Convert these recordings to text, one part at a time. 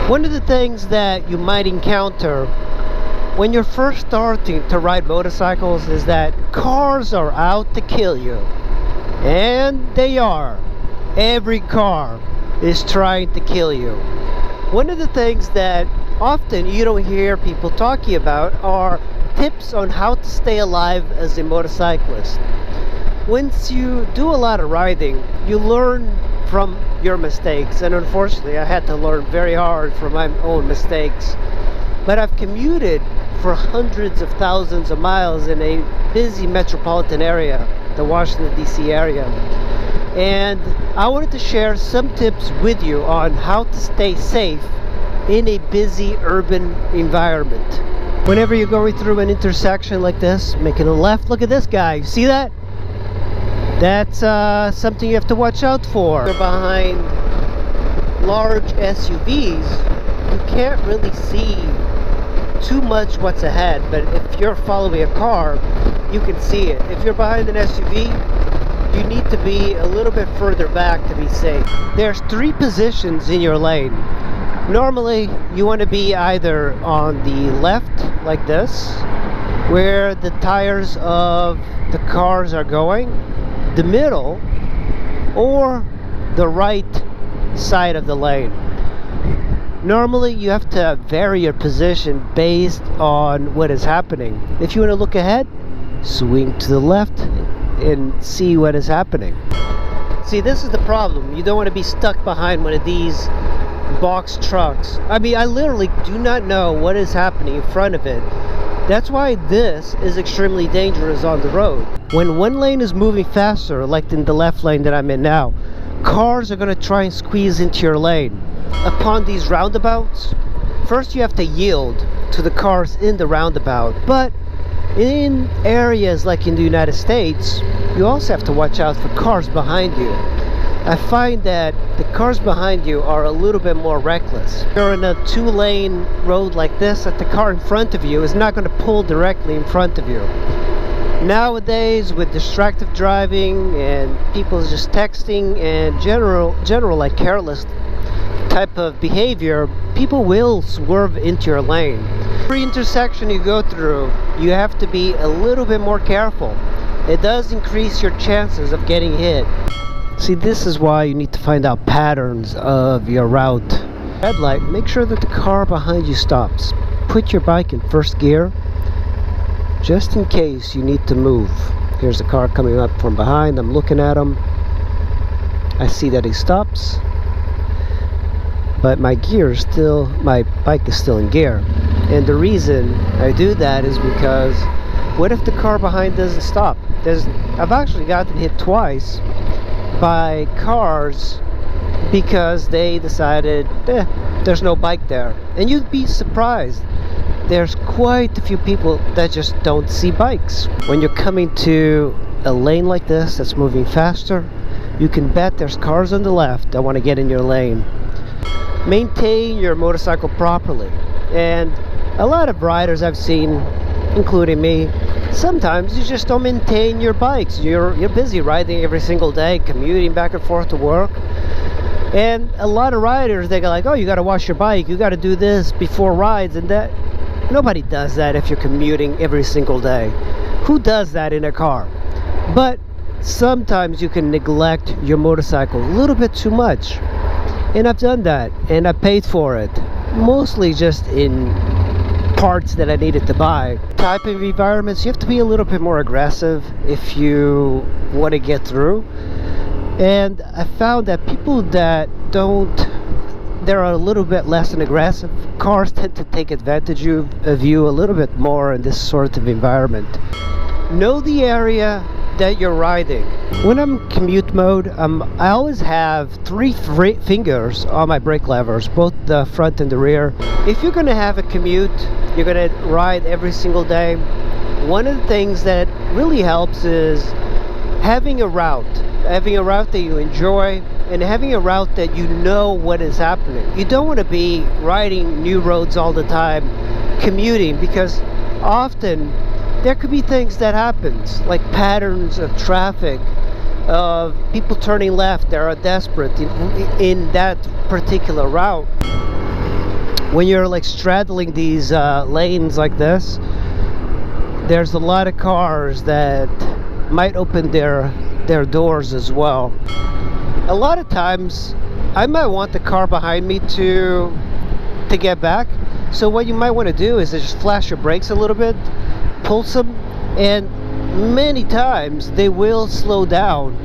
One of the things that you might encounter when you're first starting to ride motorcycles is that cars are out to kill you. And they are. Every car is trying to kill you. One of the things that often you don't hear people talking about are tips on how to stay alive as a motorcyclist. Once you do a lot of riding, you learn from your mistakes, and unfortunately I had to learn very hard from my own mistakes. But I've commuted for hundreds of thousands of miles in a busy metropolitan area, the Washington DC area, and I wanted to share some tips with you on how to stay safe in a busy urban environment. Whenever you're going through an intersection like this, making a left, look at this guy, you see that? That's something you have to watch out for. You're behind large SUVs, you can't really see too much what's ahead, but if you're following a car, you can see it. If you're behind an SUV, you need to be a little bit further back to be safe. There's 3 positions in your lane. Normally, you want to be either on the left, like this, where the tires of the cars are going, the middle, or the right side of the lane. Normally you have to vary your position based on what is happening. If you want to look ahead, swing to the left and see what is happening. See, this is the problem. You don't want to be stuck behind one of these box trucks. I mean, I literally do not know what is happening in front of it. That's why this is extremely dangerous on the road. When one lane is moving faster, like in the left lane that I'm in now, cars are going to try and squeeze into your lane. Upon these roundabouts, first you have to yield to the cars in the roundabout, but in areas like in the United States, you also have to watch out for cars behind you. I find that the cars behind you are a little bit more reckless. If you're in a 2-lane road like this, that the car in front of you is not going to pull directly in front of you. Nowadays, with distracted driving and people just texting and general like careless type of behavior, people will swerve into your lane. Every intersection you go through, you have to be a little bit more careful. It does increase your chances of getting hit. See, this is why you need to find out patterns of your route. Red light, make sure that the car behind you stops. Put your bike in first gear, just in case you need to move. Here's a car coming up from behind. I'm looking at him. I see that he stops, but my bike is still in gear. And the reason I do that is because what if the car behind doesn't stop? I've actually gotten hit twice by cars because they decided there's no bike there. And you'd be surprised, there's quite a few people that just don't see bikes. When you're coming to a lane like this that's moving faster, you can bet there's cars on the left that want to get in your lane. Maintain your motorcycle properly. And a lot of riders I've seen, including me, sometimes you just don't maintain your bikes. You're busy riding every single day, commuting back and forth to work. And a lot of riders, they go like, oh, you got to wash your bike, you got to do this before rides and that. Nobody does that if you're commuting every single day. Who does that in a car? But sometimes you can neglect your motorcycle a little bit too much. And I've done that, and I paid for it. Mostly just in parts that I needed to buy. Type of environments, you have to be a little bit more aggressive if you want to get through. And I found that people that they're a little bit less than aggressive, cars tend to take advantage of you a little bit more in this sort of environment. Know the area that you're riding. When I'm commute mode, I always have 3 fingers on my brake levers, both the front and the rear. If you're going to have a commute, you're going to ride every single day, one of the things that really helps is having a route that you enjoy, and having a route that you know what is happening. You don't want to be riding new roads all the time, commuting, because often there could be things that happens, like patterns of traffic, of people turning left that are desperate in that particular route. when you're like straddling these lanes like this, there's a lot of cars that might open their doors as well. A lot of times I might want the car behind me to get back, so what you might want to do is just flash your brakes a little bit, pulse them, and many times they will slow down.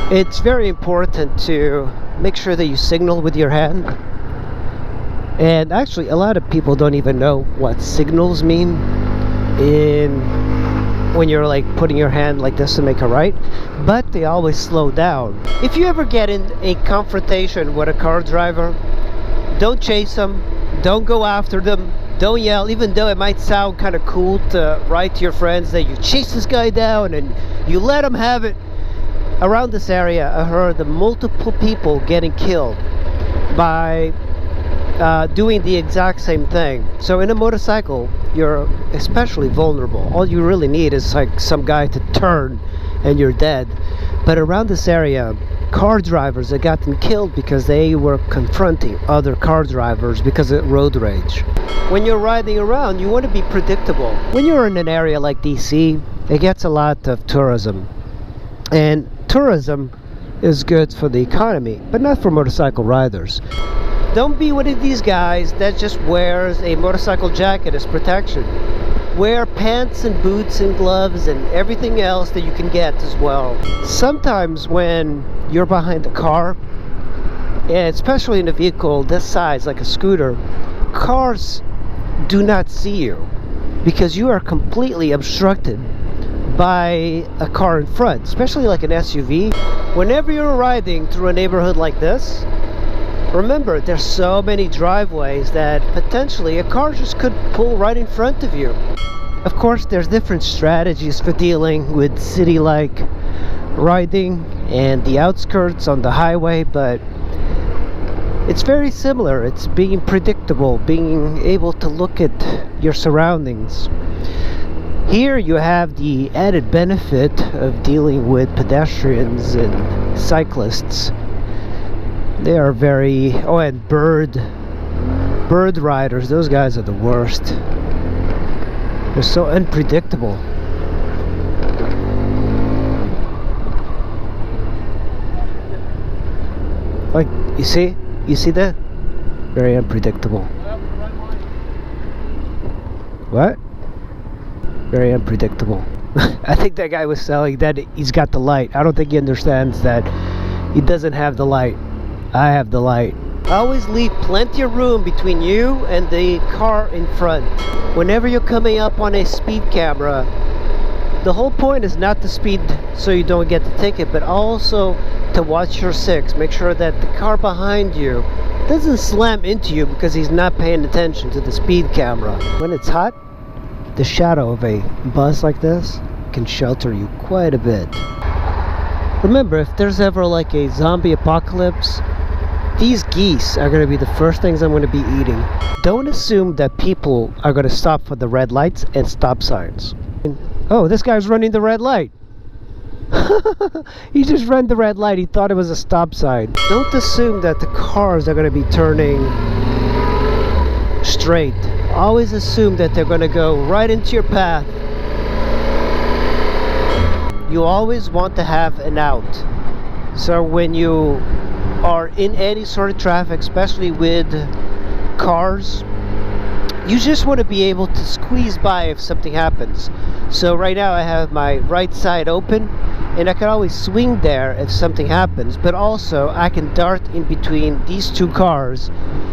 It's very important to make sure that you signal with your hand. And actually a lot of people don't even know what signals mean when you're like putting your hand like this to make a right, but they always slow down. If you ever get in a confrontation with a car driver, don't chase them, don't go after them, don't yell, even though it might sound kind of cool to write to your friends that you chase this guy down and you let him have it. Around this area, I heard of multiple people getting killed by doing the exact same thing. So in a motorcycle, you're especially vulnerable. All you really need is like some guy to turn and you're dead. But around this area, car drivers have gotten killed because they were confronting other car drivers because of road rage. When you're riding around, you want to be predictable. When you're in an area like DC, it gets a lot of tourism. And tourism is good for the economy, but not for motorcycle riders. Don't be one of these guys that just wears a motorcycle jacket as protection. Wear pants and boots and gloves and everything else that you can get as well. Sometimes when you're behind a car, especially in a vehicle this size like a scooter, cars do not see you because you are completely obstructed by a car in front, especially like an SUV. Whenever you're riding through a neighborhood like this, remember, there's so many driveways that potentially a car just could pull right in front of you. Of course, there's different strategies for dealing with city-like riding and the outskirts on the highway, but it's very similar. It's being predictable, being able to look at your surroundings. Here you have the added benefit of dealing with pedestrians and cyclists. They are very... oh, and bird riders, those guys are the worst. They're so unpredictable. Like, you see that? Very unpredictable. What? Very unpredictable. I think that guy was selling that he's got the light. I don't think he understands that he doesn't have the light. I have the light. Always leave plenty of room between you and the car in front. Whenever you're coming up on a speed camera, the whole point is not to speed so you don't get the ticket, but also to watch your six. Make sure that the car behind you doesn't slam into you because he's not paying attention to the speed camera. When it's hot, the shadow of a bus like this can shelter you quite a bit. Remember, if there's ever like a zombie apocalypse, these geese are going to be the first things I'm going to be eating. Don't assume that people are going to stop for the red lights and stop signs. Oh, this guy's running the red light. He just ran the red light. He thought it was a stop sign. Don't assume that the cars are going to be turning straight. Always assume that they're going to go right into your path. You always want to have an out. So when you are in any sort of traffic, especially with cars, you just want to be able to squeeze by if something happens. So right now I have my right side open and I can always swing there if something happens, but also I can dart in between these two cars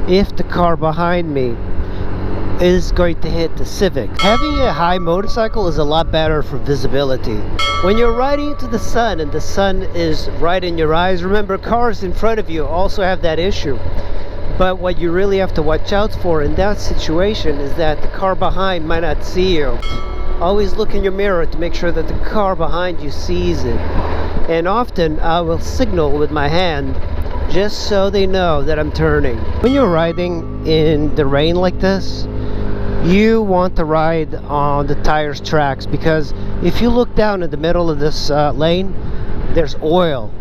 if the car behind me is going to hit the Civic. Having a high motorcycle is a lot better for visibility. When you're riding into the sun and the sun is right in your eyes, remember, cars in front of you also have that issue. But what you really have to watch out for in that situation is that the car behind might not see you. Always look in your mirror to make sure that the car behind you sees it. And often I will signal with my hand just so they know that I'm turning. When you're riding in the rain like this, you want to ride on the tires tracks, because if you look down in the middle of this lane, there's oil.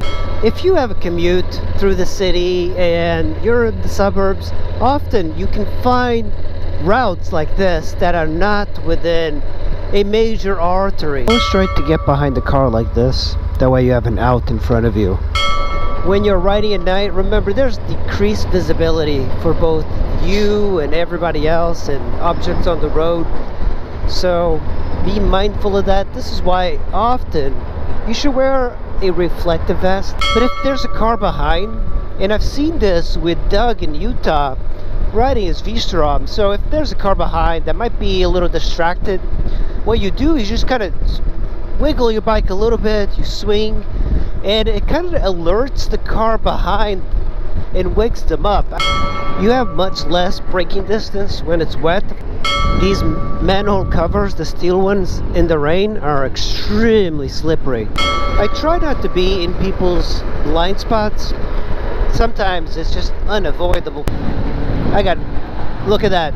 If you have a commute through the city and you're in the suburbs, often you can find routes like this that are not within a major artery. Go straight to get behind the car like this. That way you have an out in front of you. When you're riding at night, remember there's decreased visibility for both you and everybody else and objects on the road. So be mindful of that. This is why often you should wear a reflective vest. But if there's a car behind, and I've seen this with Doug in Utah riding his V-Strom, so if there's a car behind that might be a little distracted, what you do is you just kind of wiggle your bike a little bit, you swing, and it kind of alerts the car behind and wakes them up. You have much less braking distance when it's wet. These manhole covers, the steel ones, in the rain are extremely slippery. I try not to be in people's blind spots. Sometimes it's just unavoidable. Look at that.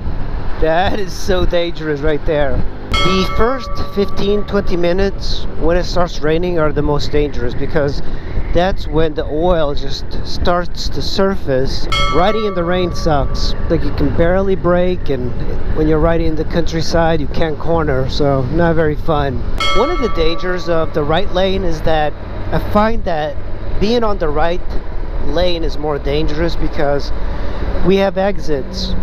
That is so dangerous right there. The first 15-20 minutes when it starts raining are the most dangerous, because that's when the oil just starts to surface. Riding in the rain sucks. Like, you can barely brake, and when you're riding in the countryside you can't corner, so not very fun. One of the dangers of the right lane is that I find that being on the right lane is more dangerous because we have exits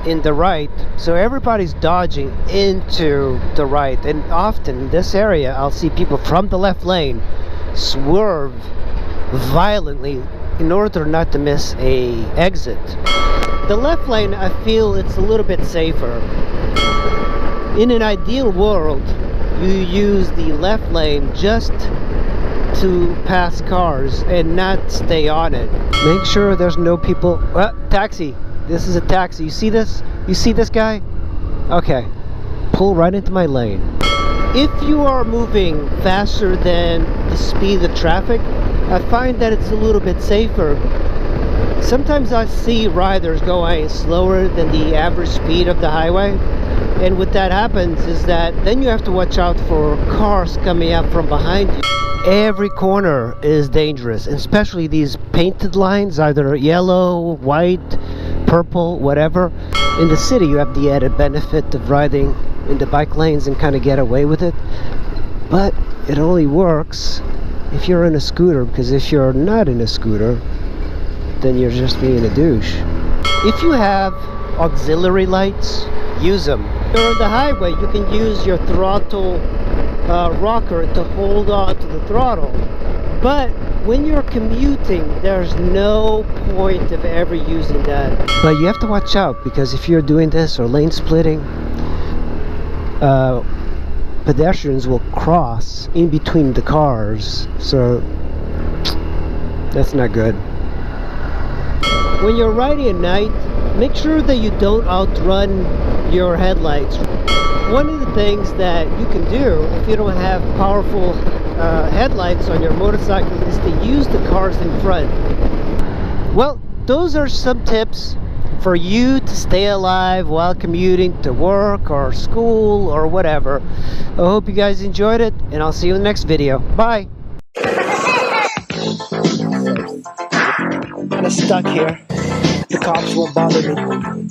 in the right, so everybody's dodging into the right, and often in this area I'll see people from the left lane swerve violently in order not to miss a exit. The left lane, I feel it's a little bit safer. In an ideal world, you use the left lane just to pass cars and not stay on it. Make sure there's no people. Taxi. This is a taxi. You see this? You see this guy? Okay. Pull right into my lane. If you are moving faster than the speed of traffic, I find that it's a little bit safer. Sometimes I see riders going slower than the average speed of the highway, and what that happens is that then you have to watch out for cars coming up from behind you. Every corner is dangerous, especially these painted lines, either yellow, white, purple, whatever. In the city you have the added benefit of riding in the bike lanes and kind of get away with it, but it only works if you're in a scooter, because if you're not in a scooter, then you're just being a douche. If you have auxiliary lights, use them. If you're on the highway, you can use your throttle rocker to hold on to the throttle, but when you're commuting, there's no point of ever using that. But you have to watch out, because if you're doing this or lane splitting, pedestrians will cross in between the cars, so that's not good. When you're riding at night, make sure that you don't outrun your headlights. One of the things that you can do if you don't have powerful headlights on your motorcycle is to use the cars in front. Well, those are some tips for you to stay alive while commuting to work or school or whatever. I hope you guys enjoyed it, and I'll see you in the next video. Bye! I'm kind of stuck here. The cops won't bother me.